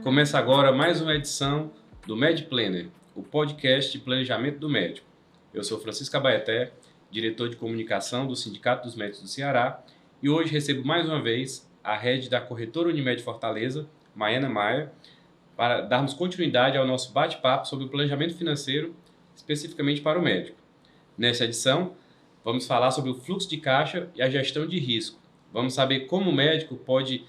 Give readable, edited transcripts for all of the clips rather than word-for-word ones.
Começa agora mais uma edição do Med Planner, o podcast de planejamento do médico. Eu sou Francisco Abaeté, diretor de comunicação do Sindicato dos Médicos do Ceará, e hoje recebo mais uma vez a head da corretora Unimed Fortaleza, Maiana Maia, para darmos continuidade ao nosso bate-papo sobre o planejamento financeiro, especificamente para o médico. Nessa edição, vamos falar sobre o fluxo de caixa e a gestão de risco. Vamos saber como o médico pode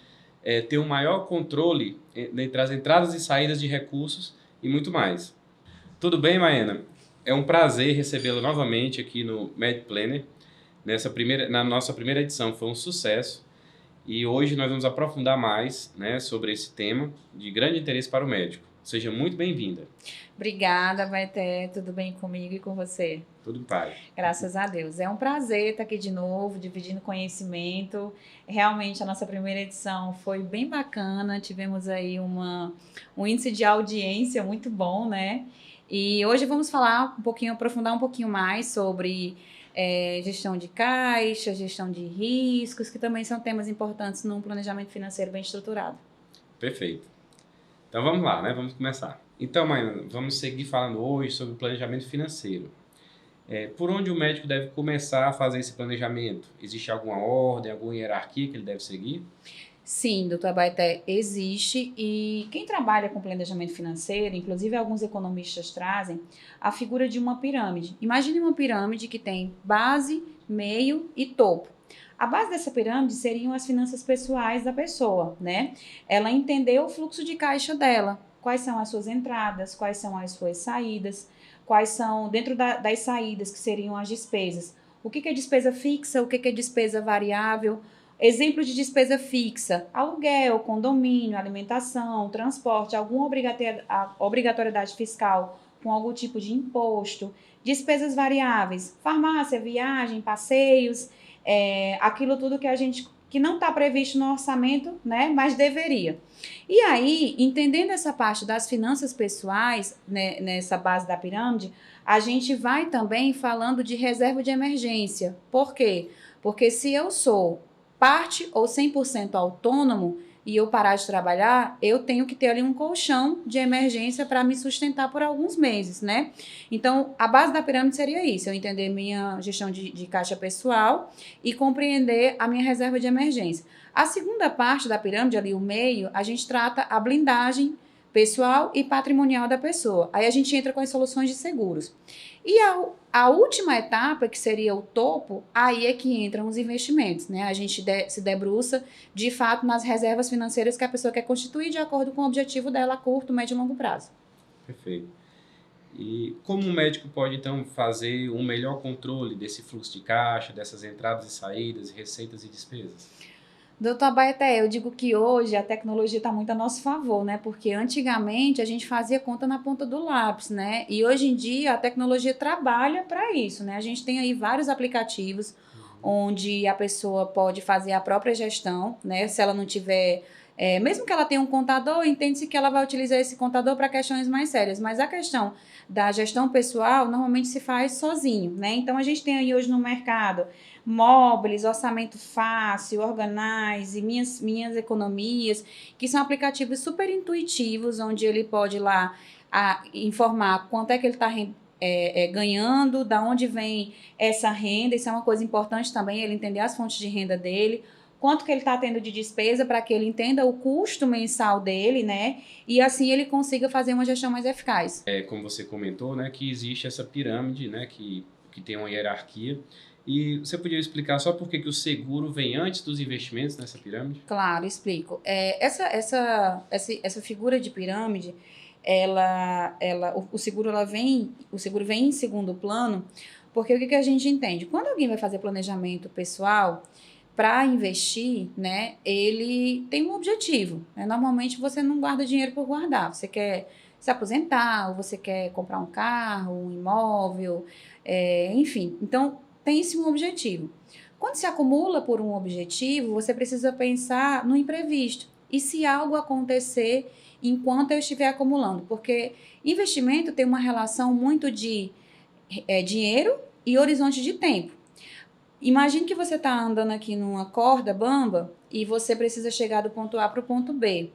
ter um maior controle entre as entradas e saídas de recursos e muito mais. Tudo bem, Maiana? É um prazer recebê-la novamente aqui no Med Planner. Na nossa primeira edição foi um sucesso e hoje nós vamos aprofundar mais, sobre esse tema de grande interesse para o médico. Seja muito bem-vinda. Obrigada, Baeté. Tudo bem comigo e com você? Tudo em paz. Graças a Deus. É um prazer estar aqui de novo, dividindo conhecimento. Realmente, a nossa primeira edição foi bem bacana. Tivemos aí um índice de audiência muito bom, né? E hoje vamos falar aprofundar um pouquinho mais sobre gestão de caixa, gestão de riscos, que também são temas importantes num planejamento financeiro bem estruturado. Perfeito. Então vamos lá, Vamos começar. Então, Maiana, vamos seguir falando hoje sobre o planejamento financeiro. Por onde o médico deve começar a fazer esse planejamento? Existe alguma ordem, alguma hierarquia que ele deve seguir? Sim, doutor Baeté, existe, e quem trabalha com planejamento financeiro, inclusive alguns economistas trazem a figura de uma pirâmide. Imagine uma pirâmide que tem base, meio e topo. A base dessa pirâmide seriam as finanças pessoais da pessoa, né? Ela entender o fluxo de caixa dela, quais são as suas entradas, quais são as suas saídas, quais são, dentro das saídas, que seriam as despesas. O que é despesa fixa, o que é despesa variável. Exemplo de despesa fixa: aluguel, condomínio, alimentação, transporte, alguma obrigatoriedade fiscal com algum tipo de imposto. Despesas variáveis: farmácia, viagem, passeios, aquilo tudo que não está previsto no orçamento, né, mas deveria. E aí, entendendo essa parte das finanças pessoais, né, nessa base da pirâmide, a gente vai também falando de reserva de emergência. Por quê? Porque se eu sou parte ou 100% autônomo e eu parar de trabalhar, eu tenho que ter ali um colchão de emergência para me sustentar por alguns meses, né? Então, a base da pirâmide seria isso: eu entender minha gestão de caixa pessoal e compreender a minha reserva de emergência. A segunda parte da pirâmide, ali o meio, a gente trata a blindagem pessoal e patrimonial da pessoa. Aí a gente entra com as soluções de seguros. E a última etapa, que seria o topo, aí é que entram os investimentos, né? A gente se debruça, de fato, nas reservas financeiras que a pessoa quer constituir de acordo com o objetivo dela a curto, médio e longo prazo. Perfeito. E como o médico pode, então, fazer um melhor controle desse fluxo de caixa, dessas entradas e saídas, receitas e despesas? Doutor Baeté, eu digo que hoje a tecnologia está muito a nosso favor, né? Porque antigamente a gente fazia conta na ponta do lápis, né? E hoje em dia a tecnologia trabalha para isso, né? A gente tem aí vários aplicativos onde a pessoa pode fazer a própria gestão, né? Se ela não tiver... mesmo que ela tenha um contador, entende-se que ela vai utilizar esse contador para questões mais sérias. Mas a questão da gestão pessoal normalmente se faz sozinho, né? Então a gente tem aí hoje no mercado Móveis, Orçamento Fácil, Organize e Minhas Economias, que são aplicativos super intuitivos, onde ele pode ir lá informar quanto é que ele está ganhando, da onde vem essa renda. Isso é uma coisa importante também, ele entender as fontes de renda dele, quanto que ele está tendo de despesa, para que ele entenda o custo mensal dele, né? E assim ele consiga fazer uma gestão mais eficaz. Como você comentou, que existe essa pirâmide, que tem uma hierarquia. E você podia explicar só por que o seguro vem antes dos investimentos nessa pirâmide? Claro, explico. Essa figura de pirâmide, o seguro vem em segundo plano, porque o que a gente entende? Quando alguém vai fazer planejamento pessoal para investir, né, ele tem um objetivo, né? Normalmente você não guarda dinheiro por guardar, você quer se aposentar, ou você quer comprar um carro, um imóvel, enfim. Então, tem-se um objetivo. Quando se acumula por um objetivo, você precisa pensar no imprevisto. E se algo acontecer enquanto eu estiver acumulando? Porque investimento tem uma relação muito de dinheiro e horizonte de tempo. Imagine que você está andando aqui numa corda bamba e você precisa chegar do ponto A para o ponto B.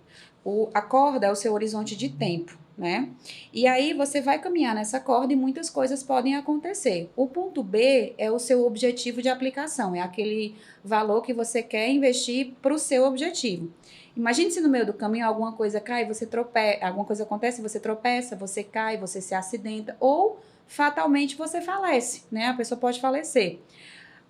A corda é o seu horizonte de tempo, né? E aí você vai caminhar nessa corda e muitas coisas podem acontecer. O ponto B é o seu objetivo de aplicação, é aquele valor que você quer investir para o seu objetivo. Imagine se no meio do caminho alguma coisa cai, você tropeça, alguma coisa acontece, você tropeça, você cai, você se acidenta ou fatalmente você falece, né? A pessoa pode falecer.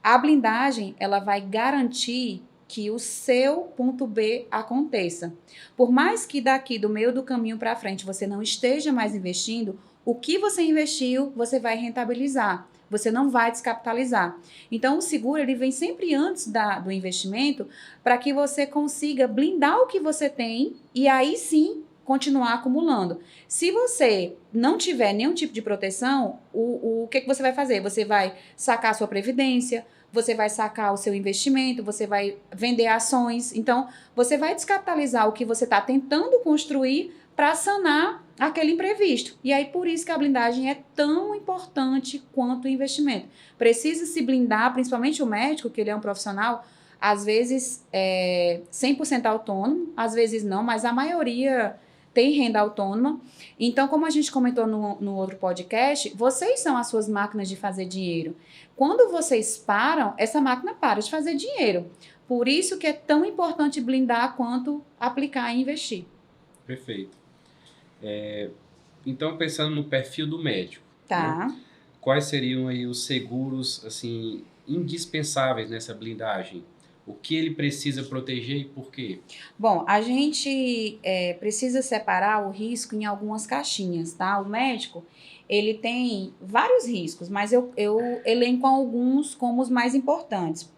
A blindagem, ela vai garantir que o seu ponto B aconteça. Por mais que daqui do meio do caminho para frente você não esteja mais investindo, o que você investiu, você vai rentabilizar. Você não vai descapitalizar. Então, o seguro ele vem sempre antes do investimento para que você consiga blindar o que você tem e aí sim continuar acumulando. Se você não tiver nenhum tipo de proteção, o que você vai fazer? Você vai sacar a sua previdência, você vai sacar o seu investimento, você vai vender ações. Então, você vai descapitalizar o que você está tentando construir para sanar aquele imprevisto. E aí, por isso que a blindagem é tão importante quanto o investimento. Precisa se blindar, principalmente o médico, que ele é um profissional, às vezes 100% autônomo, às vezes não, mas a maioria tem renda autônoma. Então, como a gente comentou no outro podcast, vocês são as suas máquinas de fazer dinheiro. Quando vocês param, essa máquina para de fazer dinheiro. Por isso que é tão importante blindar quanto aplicar e investir. Perfeito. Então, pensando no perfil do médico, Tá. né? Quais seriam aí os seguros assim, indispensáveis nessa blindagem? O que ele precisa proteger e por quê? Bom, a gente precisa separar o risco em algumas caixinhas, tá? O médico, ele tem vários riscos, mas eu elenco alguns como os mais importantes.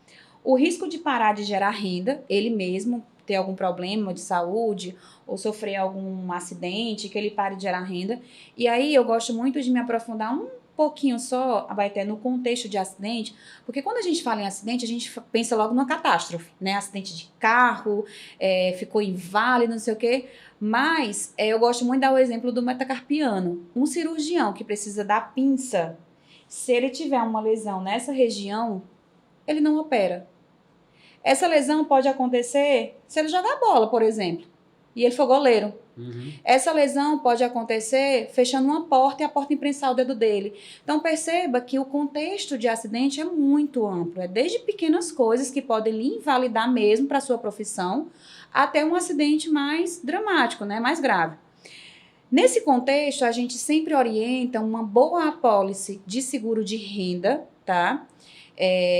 O risco de parar de gerar renda, ele mesmo ter algum problema de saúde ou sofrer algum acidente, que ele pare de gerar renda. E aí eu gosto muito de me aprofundar um pouquinho só, Abaeté, no contexto de acidente, porque quando a gente fala em acidente, a gente pensa logo numa catástrofe, né? Acidente de carro, ficou inválido, não sei o quê. Mas eu gosto muito de dar o exemplo do metacarpiano. Um cirurgião que precisa da pinça, se ele tiver uma lesão nessa região, ele não opera. Essa lesão pode acontecer se ele jogar bola, por exemplo, e ele for goleiro. Uhum. Essa lesão pode acontecer fechando uma porta e a porta imprensar o dedo dele. Então, perceba que o contexto de acidente é muito amplo. É desde pequenas coisas que podem lhe invalidar mesmo para a sua profissão, até um acidente mais dramático, né? Mais grave. Nesse contexto, a gente sempre orienta uma boa apólice de seguro de renda, tá?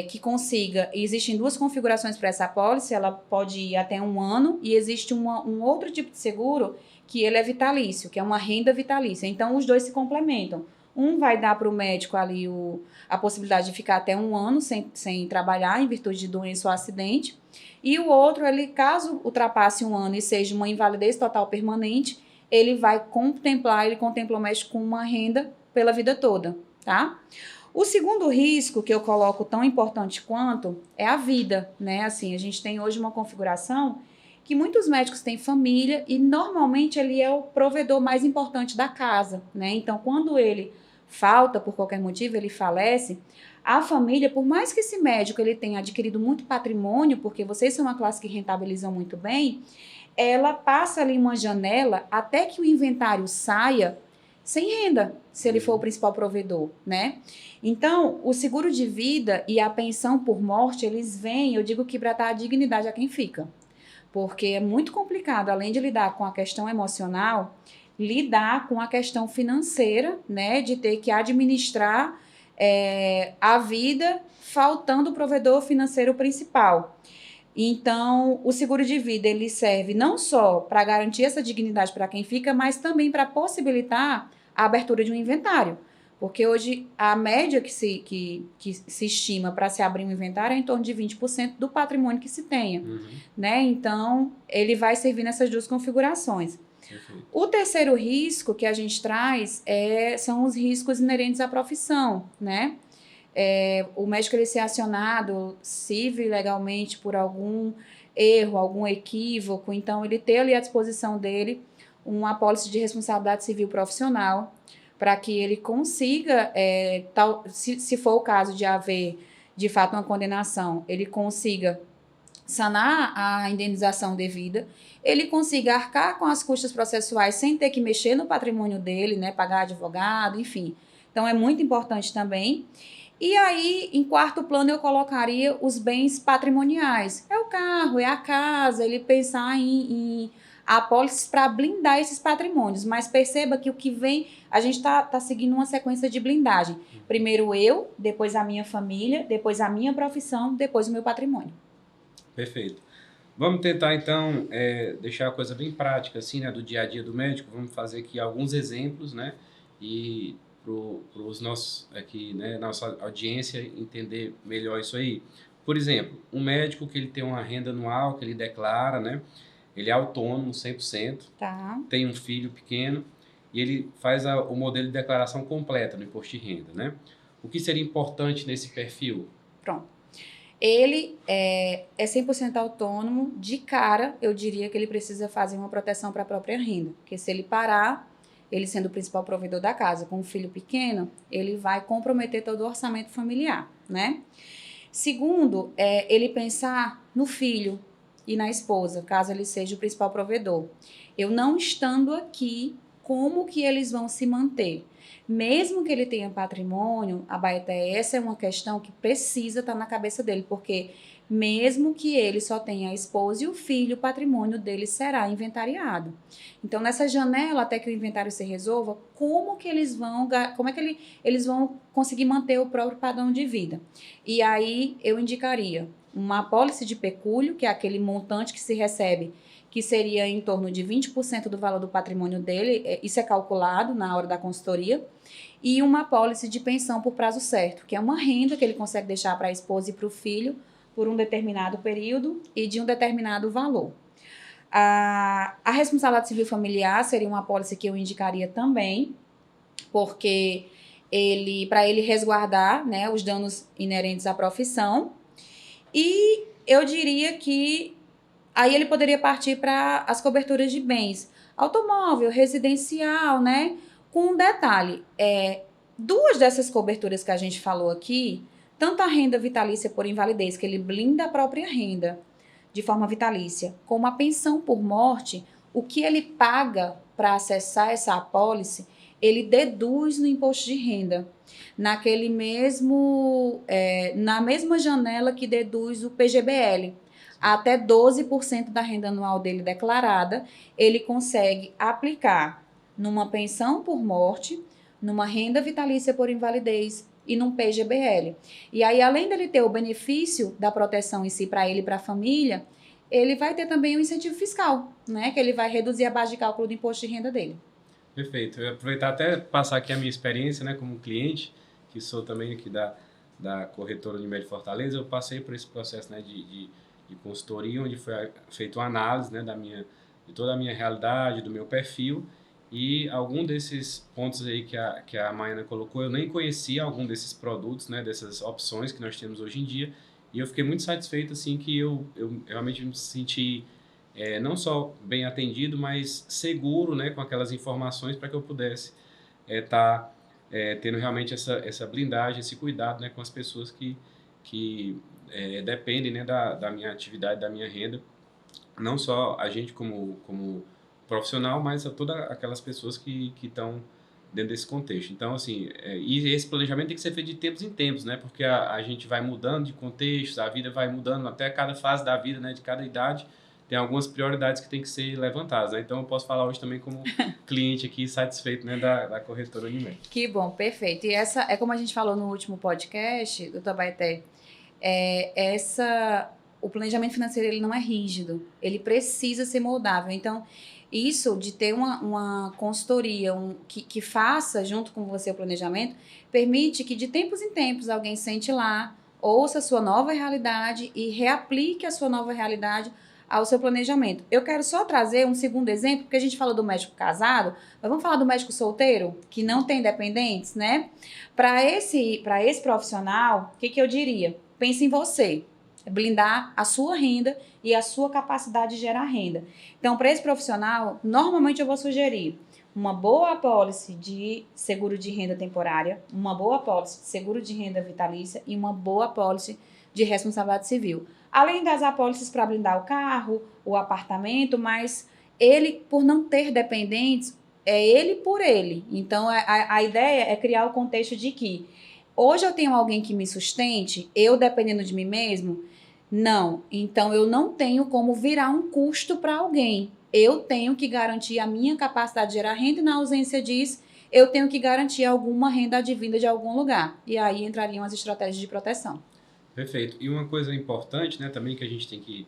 Que consiga, existem duas configurações para essa apólice, ela pode ir até 1 ano, e existe um outro tipo de seguro que ele é vitalício, que é uma renda vitalícia. Então, os dois se complementam. Um vai dar para o médico ali a possibilidade de ficar até 1 ano sem trabalhar, em virtude de doença ou acidente, e o outro, ele, caso ultrapasse 1 ano e seja uma invalidez total permanente, ele contempla o médico com uma renda pela vida toda, tá? O segundo risco que eu coloco tão importante quanto é a vida, né? Assim, a gente tem hoje uma configuração que muitos médicos têm família e normalmente ele é o provedor mais importante da casa, né? Então, quando ele falta por qualquer motivo, ele falece, a família, por mais que esse médico ele tenha adquirido muito patrimônio, porque vocês são uma classe que rentabilizam muito bem, ela passa ali uma janela até que o inventário saia sem renda, se ele for o principal provedor, né? Então, o seguro de vida e a pensão por morte, eles vêm, eu digo que para dar dignidade a quem fica. Porque é muito complicado, além de lidar com a questão emocional, lidar com a questão financeira, né? De ter que administrar a vida faltando o provedor financeiro principal. Então, o seguro de vida, ele serve não só para garantir essa dignidade para quem fica, mas também para possibilitar a abertura de um inventário. Porque hoje a média que se estima para se abrir um inventário é em torno de 20% do patrimônio que se tenha. Uhum. Né? Então, ele vai servir nessas duas configurações. Perfeito. O terceiro risco que a gente traz são os riscos inerentes à profissão, né? O médico ele ser acionado civil e legalmente por algum erro, algum equívoco, então ele ter ali à disposição dele uma apólice de responsabilidade civil profissional para que ele consiga, se for o caso de haver de fato uma condenação, ele consiga sanar a indenização devida, ele consiga arcar com as custas processuais sem ter que mexer no patrimônio dele, né, pagar advogado, enfim. Então, é muito importante também. E aí, em quarto plano, eu colocaria os bens patrimoniais. É o carro, é a casa, ele pensar em apólices para blindar esses patrimônios. Mas perceba que o que vem, a gente tá seguindo uma sequência de blindagem. Primeiro eu, depois a minha família, depois a minha profissão, depois o meu patrimônio. Perfeito. Vamos tentar, então, deixar a coisa bem prática, assim, né, do dia a dia do médico. Vamos fazer aqui alguns exemplos, né, e para os nossos, aqui, né, nossa audiência entender melhor isso aí. Por exemplo, um médico que ele tem uma renda anual, que ele declara, né, ele é autônomo 100%, Tá. tem um filho pequeno, e ele faz o modelo de declaração completa no imposto de renda, né? O que seria importante nesse perfil? Pronto. Ele é 100% autônomo. De cara, eu diria que ele precisa fazer uma proteção para a própria renda. Porque se ele parar, ele sendo o principal provedor da casa, com um filho pequeno, ele vai comprometer todo o orçamento familiar, né? Segundo, ele pensar no filho e na esposa, caso ele seja o principal provedor. Eu não estando aqui, como que eles vão se manter? Mesmo que ele tenha patrimônio, Abaeté, essa é uma questão que precisa estar na cabeça dele, porque mesmo que ele só tenha a esposa e o filho, o patrimônio dele será inventariado. Então, nessa janela, até que o inventário se resolva, como é que eles vão conseguir manter o próprio padrão de vida? E aí, eu indicaria uma apólice de pecúlio, que é aquele montante que se recebe, que seria em torno de 20% do valor do patrimônio dele, isso é calculado na hora da consultoria, e uma apólice de pensão por prazo certo, que é uma renda que ele consegue deixar para a esposa e para o filho por um determinado período e de um determinado valor. A responsabilidade civil familiar seria uma apólice que eu indicaria também, porque para ele resguardar, né, os danos inerentes à profissão. E eu diria que aí ele poderia partir para as coberturas de bens, automóvel, residencial, né? Com um detalhe, duas dessas coberturas que a gente falou aqui, tanto a renda vitalícia por invalidez, que ele blinda a própria renda de forma vitalícia, como a pensão por morte, o que ele paga para acessar essa apólice, ele deduz no imposto de renda, na mesma janela que deduz o PGBL. Até 12% da renda anual dele declarada, ele consegue aplicar numa pensão por morte, numa renda vitalícia por invalidez e num PGBL. E aí, além dele ter o benefício da proteção em si para ele e para a família, ele vai ter também um incentivo fiscal, né? Que ele vai reduzir a base de cálculo do imposto de renda dele. Perfeito. Eu ia aproveitar até passar aqui a minha experiência, né, como cliente, que sou também aqui da corretora Unimed Fortaleza. Eu passei por esse processo, né, de consultoria, onde foi feita uma análise, né, de toda a minha realidade, do meu perfil, e algum desses pontos aí que a Maiana colocou, eu nem conhecia algum desses produtos, né, dessas opções que nós temos hoje em dia, e eu fiquei muito satisfeito, assim, que eu realmente me senti não só bem atendido, mas seguro, né, com aquelas informações para que eu pudesse estar tendo realmente essa blindagem, esse cuidado, né, com as pessoas que dependem, né, da minha atividade, da minha renda, não só a gente como profissional, mas a todas aquelas pessoas que estão dentro desse contexto. Então, assim, e esse planejamento tem que ser feito de tempos em tempos, né, porque a gente vai mudando de contexto, a vida vai mudando até cada fase da vida, né, de cada idade, tem algumas prioridades que tem que ser levantadas, né? Então eu posso falar hoje também como cliente aqui satisfeito, né, da corretora Unimed. Que bom, perfeito. E essa é como a gente falou no último podcast, doutor Baeté, o planejamento financeiro ele não é rígido, ele precisa ser moldável. Então, isso de ter uma consultoria que faça junto com você o planejamento, permite que de tempos em tempos alguém sente lá, ouça a sua nova realidade e reaplique a sua nova realidade ao seu planejamento. Eu quero só trazer um segundo exemplo, porque a gente falou do médico casado, mas vamos falar do médico solteiro, que não tem dependentes, né? Para esse profissional, o que eu diria? Pense em você, blindar a sua renda e a sua capacidade de gerar renda. Então, para esse profissional, normalmente eu vou sugerir uma boa apólice de seguro de renda temporária, uma boa apólice de seguro de renda vitalícia e uma boa apólice de responsabilidade civil. Além das apólices para blindar o carro, o apartamento, mas ele, por não ter dependentes, é ele por ele. Então, a ideia é criar o contexto de que hoje eu tenho alguém que me sustente, eu dependendo de mim mesmo, não. Então, eu não tenho como virar um custo para alguém. Eu tenho que garantir a minha capacidade de gerar renda e na ausência disso, eu tenho que garantir alguma renda advinda de algum lugar. E aí entrariam as estratégias de proteção. Perfeito. E uma coisa importante, né, também que a gente tem que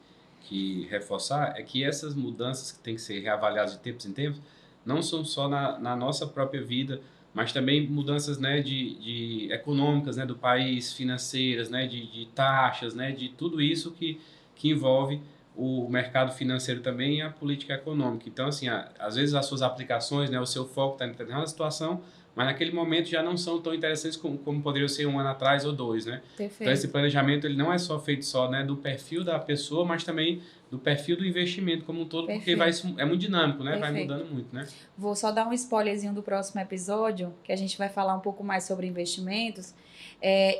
reforçar é que essas mudanças que têm que ser reavaliadas de tempos em tempos não são só na nossa própria vida, mas também mudanças, né, de econômicas, né, do país, financeiras, né, de taxas, né, de tudo isso que envolve o mercado financeiro também e a política econômica. Então, assim, às vezes as suas aplicações, né, o seu foco está em determinada situação, mas naquele momento já não são tão interessantes como poderiam ser um ano atrás ou dois, né? Perfeito. Então, esse planejamento ele não é só feito só, né, do perfil da pessoa, mas também do perfil do investimento como um todo, Perfeito. porque é muito dinâmico, né? Perfeito. Vai mudando muito, né? Vou só dar um spoilerzinho do próximo episódio, que a gente vai falar um pouco mais sobre investimentos,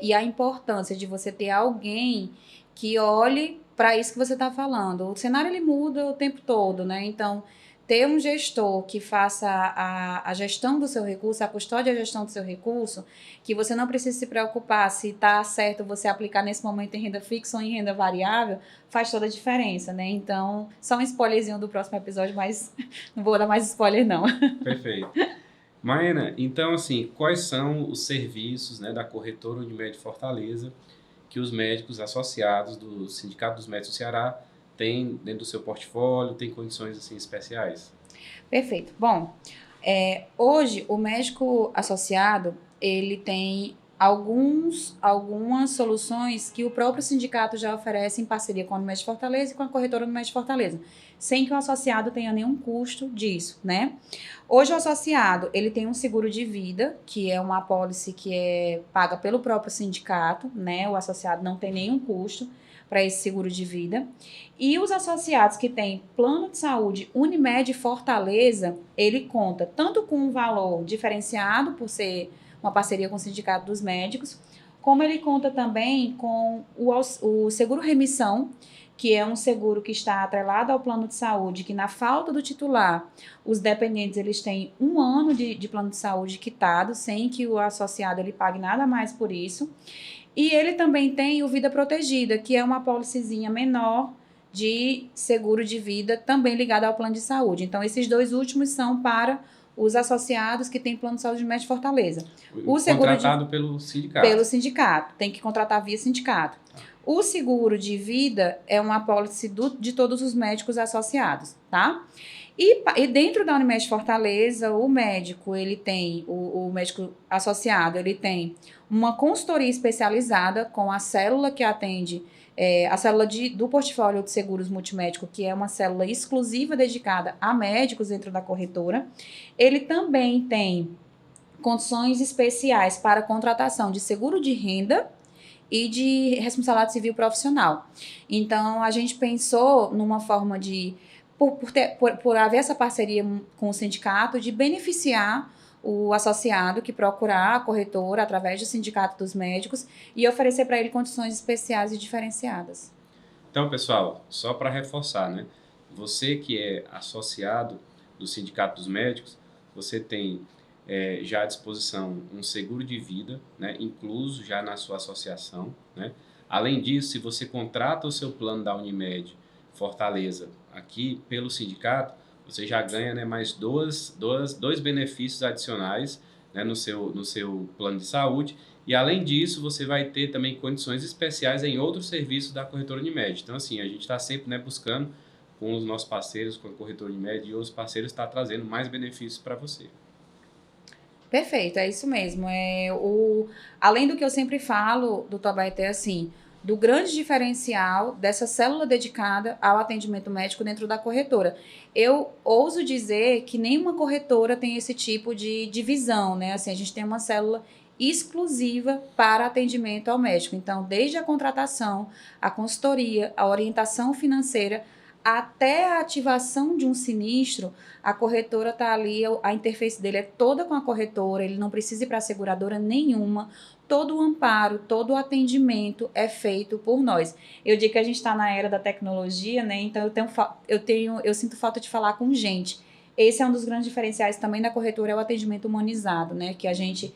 e a importância de você ter alguém que olhe para isso que você está falando. O cenário ele muda o tempo todo, né? Então, ter um gestor que faça a gestão do seu recurso, a custódia e a gestão do seu recurso, que você não precisa se preocupar se está certo você aplicar nesse momento em renda fixa ou em renda variável, faz toda a diferença, né? Então, só um spoilerzinho do próximo episódio, mas não vou dar mais spoiler, não. Perfeito. Maena, então, assim, quais são os serviços, né, da corretora Unimed Fortaleza que os médicos associados do Sindicato dos Médicos do Ceará têm dentro do seu portfólio, tem condições, assim, especiais? Perfeito. Bom, hoje o médico associado, ele tem algumas soluções que o próprio sindicato já oferece em parceria com a Unimed Fortaleza e com a corretora Unimed Fortaleza, sem que o associado tenha nenhum custo disso, né? Hoje o associado, ele tem um seguro de vida, que é uma apólice que é paga pelo próprio sindicato, né? O associado não tem nenhum custo para esse seguro de vida. E os associados que têm plano de saúde Unimed Fortaleza, ele conta tanto com um valor diferenciado, por ser uma parceria com o Sindicato dos Médicos, como ele conta também com o seguro remissão, que é um seguro que está atrelado ao plano de saúde, que na falta do titular, os dependentes eles têm 1 ano de plano de saúde quitado, sem que o associado ele pague nada mais por isso. E ele também tem o Vida Protegida, que é uma apólicezinha menor de seguro de vida, também ligado ao plano de saúde. Então, esses dois últimos são para os associados que têm plano de saúde de Médico Fortaleza. O contratado pelo sindicato. Pelo sindicato. Tem que contratar via sindicato. O seguro de vida é uma apólice de todos os médicos associados, tá? E dentro da Unimed Fortaleza, o médico, ele tem, o médico associado, ele tem uma consultoria especializada com a célula que atende, a célula do portfólio de seguros multimédico, que é uma célula exclusiva dedicada a médicos dentro da corretora. Ele também tem condições especiais para contratação de seguro de renda e de responsabilidade civil profissional. Então, a gente pensou numa forma de, por haver essa parceria com o sindicato, de beneficiar o associado que procurar a corretora através do Sindicato dos Médicos e oferecer para ele condições especiais e diferenciadas. Então, pessoal, só para reforçar, né? Você que é associado do Sindicato dos Médicos, você tem já à disposição um seguro de vida, né, incluso já na sua associação, né? Além disso, se você contrata o seu plano da Unimed Fortaleza aqui pelo sindicato, você já ganha, né, mais dois benefícios adicionais, né, no seu plano de saúde. E além disso, você vai ter também condições especiais em outros serviços da corretora Unimed. Então, assim, a gente está sempre, né, buscando com os nossos parceiros, com a corretora Unimed e outros parceiros, está trazendo mais benefícios para você. Perfeito, é isso mesmo. Além do que eu sempre falo, doutor Abaeté, assim, do grande diferencial dessa célula dedicada ao atendimento médico dentro da corretora. Eu ouso dizer que nenhuma corretora tem esse tipo de divisão, né? Assim, a gente tem uma célula exclusiva para atendimento ao médico. Então, desde a contratação, a consultoria, a orientação financeira, até a ativação de um sinistro, a corretora está ali, a interface dele é toda com a corretora, ele não precisa ir para a seguradora nenhuma. todo o amparo, todo o atendimento é feito por nós. Eu digo que a gente está na era da tecnologia, né? Então eu sinto falta de falar com gente. Esse é um dos grandes diferenciais também da corretora, é o atendimento humanizado, né? Que a gente,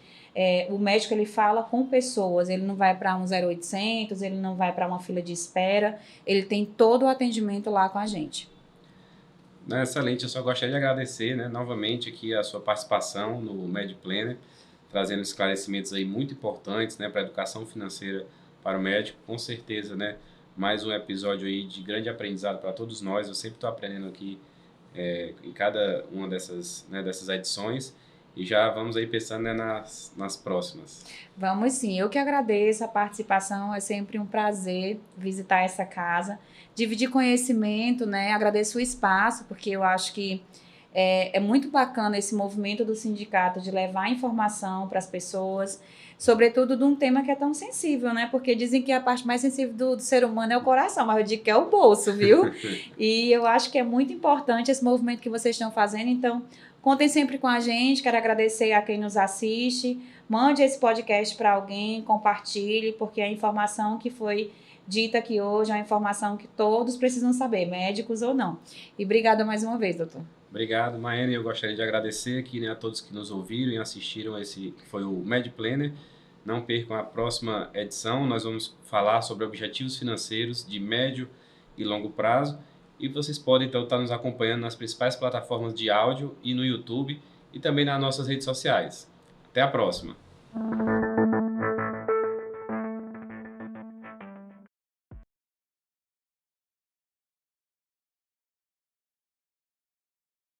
o médico ele fala com pessoas, ele não vai para um 0800, ele não vai para uma fila de espera, ele tem todo o atendimento lá com a gente. Excelente, eu só gostaria de agradecer, né, novamente aqui a sua participação no MedPlanner, trazendo esclarecimentos aí muito importantes, né, para a educação financeira para o médico, com certeza, né, mais um episódio aí de grande aprendizado para todos nós. Eu sempre estou aprendendo aqui em cada uma dessas edições, e já vamos aí pensando, né, nas próximas. Vamos sim, eu que agradeço a participação, é sempre um prazer visitar essa casa, dividir conhecimento, né? Agradeço o espaço, porque eu acho que é muito bacana esse movimento do sindicato de levar informação para as pessoas, sobretudo de um tema que é tão sensível, né? Porque dizem que a parte mais sensível do ser humano é o coração, mas eu digo que é o bolso, viu? E eu acho que é muito importante esse movimento que vocês estão fazendo, então contem sempre com a gente. Quero agradecer a quem nos assiste, mande esse podcast para alguém, compartilhe, porque a informação que foi dita aqui hoje é uma informação que todos precisam saber, médicos ou não. E obrigada mais uma vez, doutor. Obrigado, Maiane. Eu gostaria de agradecer aqui, né, a todos que nos ouviram e assistiram esse que foi o MedPlanner. Não percam a próxima edição. Nós vamos falar sobre objetivos financeiros de médio e longo prazo. E vocês podem, então, estar nos acompanhando nas principais plataformas de áudio e no YouTube e também nas nossas redes sociais. Até a próxima!